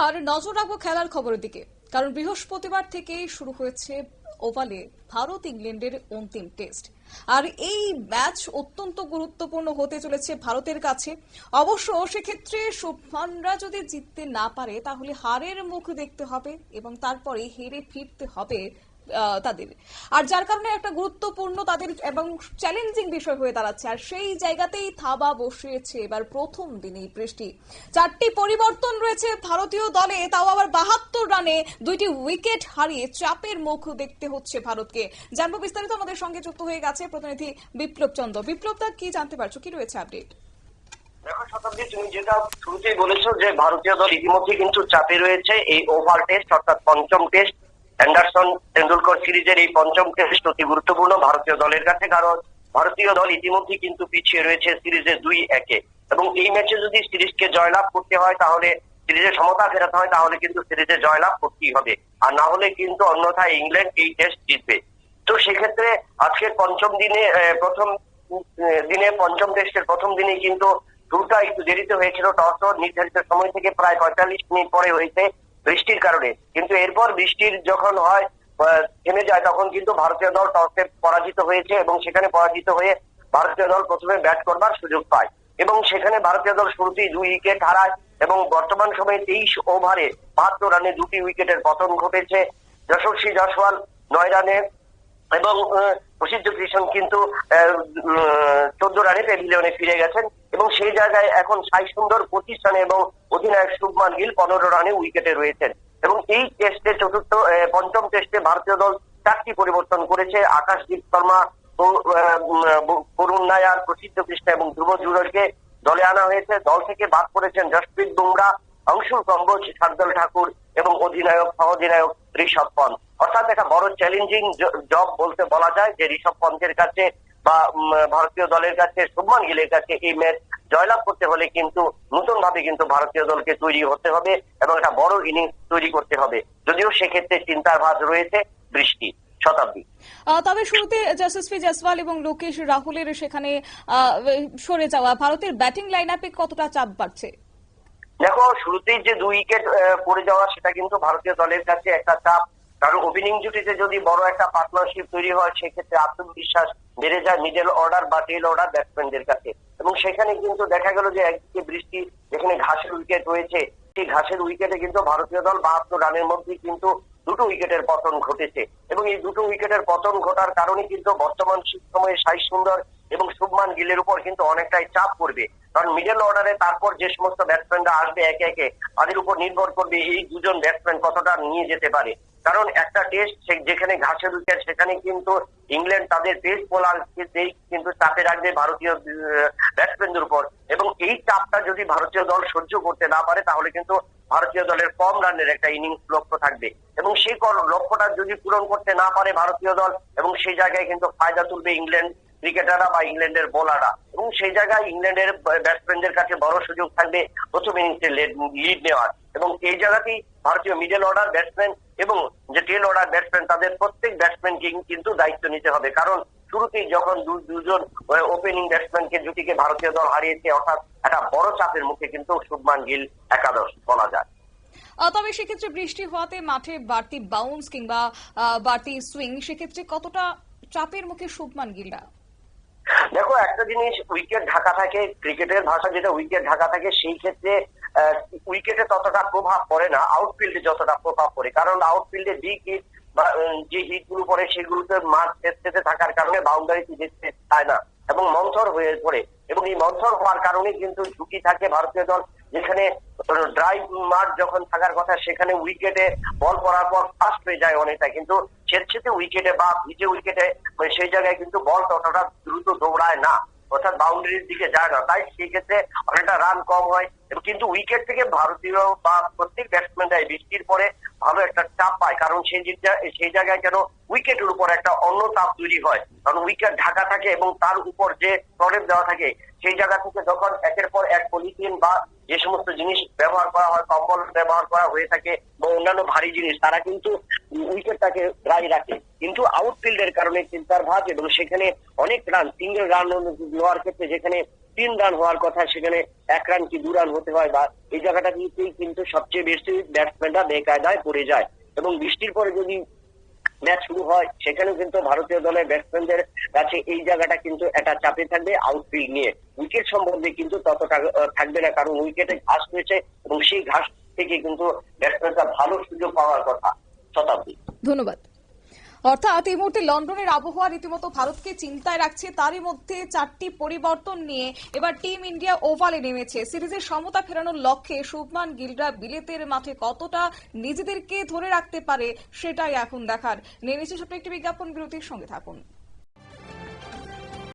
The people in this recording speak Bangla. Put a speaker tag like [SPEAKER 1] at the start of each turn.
[SPEAKER 1] আর নজর রাখবো খেলার খবরের দিকে, কারণ বৃহস্পতিবার থেকেই শুরু হয়েছে ওভালে ভারত ইংল্যান্ডের অন্তিম টেস্ট। আর এই ম্যাচ অত্যন্ত গুরুত্বপূর্ণ হতে চলেছে ভারতের কাছে। অবশ্য সেক্ষেত্রে শুভমানরা যদি জিততে না পারে তাহলে হারের মুখ দেখতে হবে এবং তারপরে হেরে ফিরতে হবে তাদের। আর যার কারণে একটা গুরুত্বপূর্ণ তাদের এবং চ্যালেঞ্জিং বিষয় হয়ে দাঁড়াচ্ছে। আর সেই জায়গাতেই থাবা বসিয়েছে এবার প্রথম দিনেই বৃষ্টি। 4টি পরিবর্তন রয়েছে ভারতীয় দলে, তাও আবার 72 রানে 2টি উইকেট হারিয়ে চাপের মুখ দেখতে হচ্ছে ভারতকে। জানবো বিস্তারিত, আমাদের সঙ্গে যুক্ত হয়ে গেছে প্রতিনিধি বিপ্লব চন্দ্র। বিপ্লব দা, কি জানতে পারছো, কি রয়েছে আপডেট?
[SPEAKER 2] দেখো শতাব্দী, তুমি যেটা শুরুতেই বলেছো যে ভারতীয় দল ইতিমধ্যে কিন্তু চাপে রয়েছে। এই ওভাল টেস্ট অর্থাৎ পঞ্চম টেস্ট, অ্যান্ডারসন তেন্ডুলকর সিরিজের এই পঞ্চম টেস্ট অতি গুরুত্বপূর্ণ ভারতীয় দলের কাছে, কারণ ভারতীয় দল ইতিমধ্যে কিন্তু পিছিয়ে রয়েছে সিরিজে 2-1 এবং এই ম্যাচে যদি সিরিজকে জয়লাভ করতে হয়, তাহলে সিরিজে সমতা ফেরাতে হয়, তাহলে কিন্তু সিরিজে জয়লাভ করতেই হবে। আর না হলে কিন্তু অন্যথায় ইংল্যান্ড এই টেস্ট জিতবে। তো সেক্ষেত্রে আজকের পঞ্চম টেস্টের প্রথম দিনে কিন্তু শুরুটা একটু দেরিতে হয়েছিল। টস নির্ধারিত সময় থেকে প্রায় 45 মিনিট পরে হয়েছে বৃষ্টির কারণে। কিন্তু এরপর বৃষ্টির যখন হয় থেমে যায়, তখন কিন্তু ভারতীয় দল টসে পরাজিত হয়েছে এবং সেখানে পরাজিত হয়ে ভারতীয় দল প্রথমে ব্যাট করবার সুযোগ পায় এবং সেখানে ভারতীয় দল শুরুতেই 2 উইকেট হারায় এবং বর্তমান সময়ে 23 ওভারে 72 রানে 2টি উইকেটের পতন ঘটেছে। যশস্বী জয়সওয়াল 9 রানে এবং প্রসিদ্ধ কৃষ্ণ কিন্তু 14 রানে প্যাভিলিয়নে ফিরে গেছেন এবং সেই জায়গায় এখন সাই সুন্দর 25 রানে এবং অধিনায়ক শুভমান গিল 15 রানে উইকেটে রয়েছেন। এবং এই টেস্টে পঞ্চম টেস্টে ভারতীয় দল 4টি পরিবর্তন করেছে। আকাশদীপ শর্মা, করুণ নায়ার, প্রসিদ্ধ কৃষ্ণ এবং ধ্রুব জুরেলকে দলে আনা হয়েছে। দল থেকে বাদ করেছেন জসপ্রীত বুমরা, অংশুল কম্বোজ, শার্দুল ঠাকুর এবং সহ অধিনায়ক ঋষভ পন্থ। অর্থাৎ একটা বড় চ্যালেঞ্জিং জব বলা যায় যে ঋষভ পন্থের কাছে বা ভারতীয় দলের কাছে, শুভমান গিলের কাছে এই ম্যাচ জয়লাভ করতে হলে কিন্তু নতুন ভাবে কিন্তু ভারতীয় দলকে তৈরি হতে হবে এবং একটা বড় ইনিংস তৈরি করতে হবে। যদিও সেক্ষেত্রে চিন্তার ভাঁজ রয়েছে বৃষ্টি। শতাব্দী,
[SPEAKER 1] তবে শুরুতে যশস্বী জয়সওয়াল এবং লোকেশ রাহুলের সেখানে সরে যাওয়া ভারতের ব্যাটিং লাইন আপে কতটা চাপ বাড়ছে?
[SPEAKER 2] দেখো শুরুতেই যে 2 উইকেট পড়ে যাওয়া, সেটা কিন্তু ভারতীয় দলের কাছে একটা চাপ। কারণ ওপেনিং জুটিতে যদি বড় একটা পার্টনারশিপ তৈরি হয়, সেক্ষেত্রে আত্মবিশ্বাস বেড়ে যায় মিডল অর্ডার বা টেল অর্ডার ব্যাটসম্যানদের কাছে। এবং সেখানে কিন্তু দেখা গেল যে একদিকে বৃষ্টি, যেখানে ঘাসের উইকেট রয়েছে, সেই ঘাসের উইকেটে কিন্তু ভারতীয় দল 72 রানের মধ্যে কিন্তু 2টো উইকেটের পতন ঘটেছে এবং এই 2টো উইকেটের পতন ঘটার কারণে কিন্তু বর্তমান সময়ে সাই সুন্দর এবং শুভমান গিলের উপর কিন্তু অনেকটাই চাপ পড়বে। কারণ মিডল অর্ডারে তারপর যে সমস্ত ব্যাটসম্যানরা আসবে একে একে, তাদের উপর নির্ভর করবে এই দুজন ব্যাটসম্যান কতটা নিয়ে যেতে পারে। কারণ একটা টেস্ট যেখানে ঘাসের উইকেট, সেখানে কিন্তু ইংল্যান্ড তাদের পেস বোলারকে কিন্তু চাপে রাখবে ভারতীয় ব্যাটসম্যানদের উপর এবং এই চাপটা যদি ভারতীয় দল সহ্য করতে না পারে, তাহলে কিন্তু ভারতীয় দলের কম রানের একটা ইনিংস লক্ষ্য থাকবে এবং সেই লক্ষ্যটা যদি পূরণ করতে না পারে ভারতীয় দল, এবং সেই জায়গায় কিন্তু ফায়দা তুলবে ইংল্যান্ড ক্রিকেটাররা বা ইংল্যান্ডের বোলাররা এবং সেই জায়গায় ইংল্যান্ডের ব্যাটসম্যানদের কাছে বড় সুযোগ থাকবে প্রথম ইনিংসে লিড নেওয়ার। এবং এই জায়গাতেই ভারতীয় মিডল অর্ডার ব্যাটসম্যান এবং যে টেল অর্ডার ব্যাটসম্যান, তাদের প্রত্যেক ব্যাটসম্যানকে কিন্তু দায়িত্ব নিতে হবে। কারণ শুরুতেই যখন দুজন ওপেনিং ব্যাটসম্যানকে জুটিকে ভারতীয় দল হারিয়েছে, অর্থাৎ একটা বড় চাপের মুখে কিন্তু শুভমান গিল একাদশ বলা যায়।
[SPEAKER 1] তবে সেক্ষেত্রে বৃষ্টি হওয়াতে মাঠে বাড়তি বাউন্স কিংবা বাড়তি সুইং, সেক্ষেত্রে কতটা চাপের মুখে শুভমান গিলরা?
[SPEAKER 2] দেখো একটা জিনিস, উইকেট ঢাকা থাকে, ক্রিকেটের ভাষা যেটা উইকেট ঢাকা থাকে, সেই ক্ষেত্রে উইকেটে ততটা প্রভাব পড়ে না, আউটফিল্ডে যতটা প্রভাব পড়ে। কারণ আউটফিল্ডে বিগ হিট বা যে হিট গুলো পড়ে সেগুলোতে মাঠ চেতে থাকার কারণে বাউন্ডারিতে যেতে চায় না এবং মন্থর হয়ে পড়ে এবং এই মন্থর হওয়ার কারণে কিন্তু ঝুঁকি থাকে ভারতীয় দল। যেখানে ড্রাই মাঠ যখন থাকার কথা, সেখানে উইকেটে বল পড়ার পর ফাস্ট হয়ে যায় অনেকটা, কিন্তু ছেড়ে উইকেটে বা ভিজে উইকেটে সেই জায়গায় কিন্তু বল ততটা দ্রুত দৌড়ায় না, অর্থাৎ বাউন্ডারির দিকে যায় না, তাই সেই ক্ষেত্রে অনেকটা রান কম হয়। কিন্তু উইকেট থেকে ভারতীয় বা প্রত্যেক ব্যাটসম্যানরাই বৃষ্টির পরে ভালো একটা চাপ পায়, কারণ সেই জায়গায় যেন উইকেটের উপর একটা অন্য চাপ তৈরি হয়। কারণ উইকেট ঢাকা থাকে এবং তার উপর যে প্রলেপ দেওয়া থাকে, সেই জায়গা থেকে যখন একের পর এক পলিথিন বা যে সমস্ত জিনিস ব্যবহার করা হয়, কম্বল ব্যবহার করা হয়ে থাকে বা অন্যান্য ভারী জিনিস, তারা কিন্তু উইকেটটাকে ড্রাই রাখে। কিন্তু আউটফিল্ডের কারণে চিন্তার ভাঁজ এবং সেখানে অনেক রান, সিঙ্গেল রান নেওয়ার ক্ষেত্রে যেখানে 3 রান হওয়ার কথা, সেখানে 1 রান কি 2 রান হতে হয়, বা এই জায়গাটাতেই কিন্তু সবচেয়ে বেশি ব্যাটসম্যানরা বেকায়দায় পড়ে যায়। এবং বৃষ্টির পরে যদি ম্যাচ শুরু হয়, সেখানেও কিন্তু ভারতীয় দলের ব্যাটসম্যানদের কাছে এই জায়গাটা কিন্তু একটা চাপে থাকবে আউটফিল্ড নিয়ে। উইকেট সম্বন্ধে কিন্তু ততটা থাকবে না, কারণ উইকেটে ঘাস রয়েছে এবং সেই ঘাস থেকে কিন্তু ব্যাটসম্যানরা ভালো সুযোগ পাওয়ার কথা। শতাব্দী।
[SPEAKER 1] ধন্যবাদ। অর্থাৎ এই মুহূর্তে লন্ডনের আবহাওয়া রীতিমতো ভারতকে চিন্তায় রাখছে। তারই মধ্যে 4টি পরিবর্তন নিয়ে এবার টিম ইন্ডিয়া ওভালে নেমেছে। সিরিজের সমতা ফেরানোর লক্ষ্যে শুভমান গিলরা বিলেতের মাঠে কতটা নিজেদেরকে ধরে রাখতে পারে সেটাই এখন দেখার। নিয়ে নিচ্ছে ছোট্ট একটি বিজ্ঞাপন বিরতির সঙ্গে থাকুন।